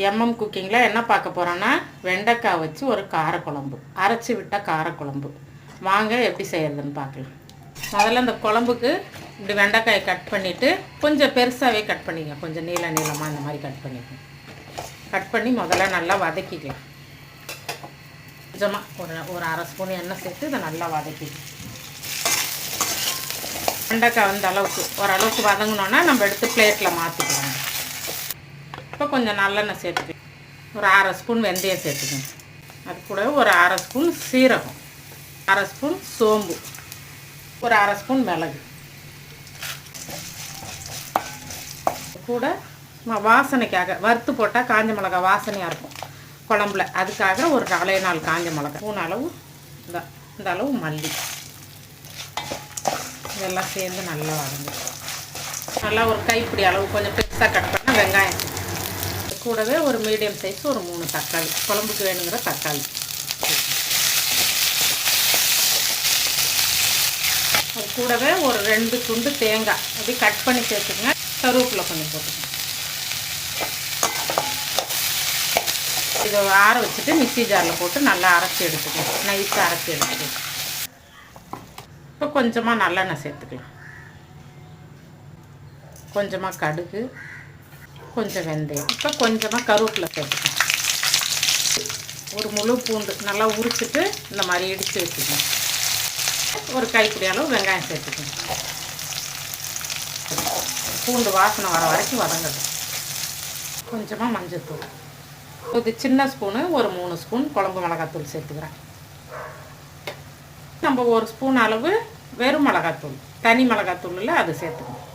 MM குக்கிங்கில் என்ன பார்க்க போகிறோன்னா வெண்டைக்காய் வச்சு ஒரு காரக்குழம்பு, அரைச்சி விட்ட காரக்குழம்பு. வாங்க எப்படி செய்கிறதுன்னு பார்க்கலாம். முதல்ல இந்த குழம்புக்கு இப்படி வெண்டைக்காயை கட் பண்ணிவிட்டு கொஞ்சம் பெருசாகவே கட் பண்ணிக்கங்க, கொஞ்சம் நீளமாக இந்த மாதிரி கட் பண்ணிக்கணும். கட் பண்ணி முதல்ல நல்லா வதக்கிக்கலாம். கொஞ்சமாக ஒரு அரை ஸ்பூன் எண்ணெய் சேர்த்து இதை நல்லா வதக்கிக்கலாம். வெண்டைக்காய் வந்து ஓரளவுக்கு வதங்கினோன்னா நம்ம எடுத்து பிளேட்டில் மாற்றிக்கலாம். இப்போ கொஞ்சம் நல்லெண்ணெய் சேர்த்துக்கலாம். ஒரு அரை ஸ்பூன் வெந்தயம் சேர்த்துக்கணும். அது கூட ஒரு அரை ஸ்பூன் சீரகம், அரை ஸ்பூன் சோம்பு, ஒரு அரை ஸ்பூன் மிளகு. கூட வாசனைக்காக வறுத்து போட்டால் காஞ்ச மிளகா வாசனையாக இருக்கும் குழம்புல, அதுக்காக ஒரு 4 காஞ்ச மிளகா, ஸ்பூன் அளவு இந்த அளவு மல்லி, இதெல்லாம் சேர்ந்து நல்லா வதங்கும். நல்லா ஒரு கைப்பிடி அளவு கொஞ்சம் பெருசாக கட் பண்ணால் வெங்காயம், கூடவே ஒரு மீடியம் சைஸ் ஒரு 3 தக்காளி, குழம்புக்கு வேணுங்கிற தக்காளி. அது கூடவே ஒரு 2 துண்டு தேங்காய் அப்படி கட் பண்ணி சேர்த்துக்கங்க. கருவேப்பிலை கொஞ்சம் போட்டுக்கோங்க. இதை ஆற வச்சுட்டு மிக்ஸி ஜாரில் போட்டு நல்லா அரைச்சி எடுத்துக்கணும், நைஸாக அரைச்சி எடுத்துக்கணும். இப்போ கொஞ்சமாக நல்லெண்ணெய் சேர்த்துக்கலாம். கொஞ்சமாக கடுகு, கொஞ்சம் வெந்தயம், இப்போ கொஞ்சமாக கருவேப்பிலை சேர்த்துக்கலாம். ஒரு முழு பூண்டு நல்லா உரிச்சிட்டு இந்த மாதிரி இடித்து வச்சுக்கணும். ஒரு கைப்பிடி அளவு வெங்காயம் சேர்த்துக்கணும். பூண்டு வாசனை வர வரைக்கும் வதங்கட்டும். கொஞ்சமாக மஞ்சள்தூள், ஒரு சின்ன ஸ்பூனு ஒரு 3 ஸ்பூன் குழம்பு மிளகாத்தூள் சேர்த்துக்கிறேன். நம்ம ஒரு ஸ்பூன் அளவு வெறும் மிளகாத்தூள், தனி மிளகாத்தூளில் அது சேர்த்துக்கணும்.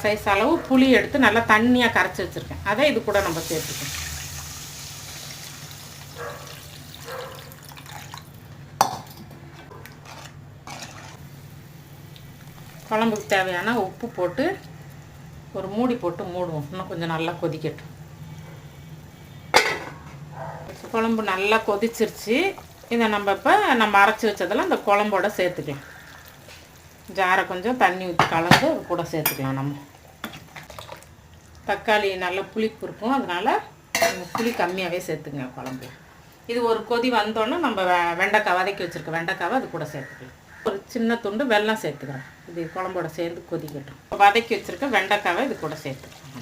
சைஸ் அளவு புளி எடுத்து நல்லா தண்ணியாக கரைச்சி வச்சுருக்கேன், அதை இது கூட நம்ம சேர்த்துக்கணும். குழம்புக்கு தேவையான உப்பு போட்டு ஒரு மூடி போட்டு மூடுவோம். இன்னும் கொஞ்சம் நல்லா கொதிக்கட்டும். குழம்பு நல்லா கொதிச்சிருச்சு. இதை நம்ம அரைச்சி வச்சதெல்லாம் இந்த குழம்போட சேர்த்துக்கலாம். ஜாரை கொஞ்சம் தண்ணி ஊற்றி கலந்து அது கூட சேர்த்துக்கலாம். நம்ம தக்காளி நல்லா புளிப்பு இருக்கும், அதனால் புளி கம்மியாகவே சேர்த்துங்க குழம்பு. இது ஒரு கொதி வந்தோன்னே நம்ம வெண்டைக்காய் வதக்கி வச்சுருக்க வெண்டைக்காவை அது கூட சேர்த்துக்கலாம். ஒரு சின்ன துண்டு வெல்லம் சேர்த்துக்கிறேன். இது குழம்போட சேர்ந்து கொதிக்கட்டும். வதக்கி வச்சுருக்க வெண்டைக்காவை இது கூட சேர்த்துக்கலாம்.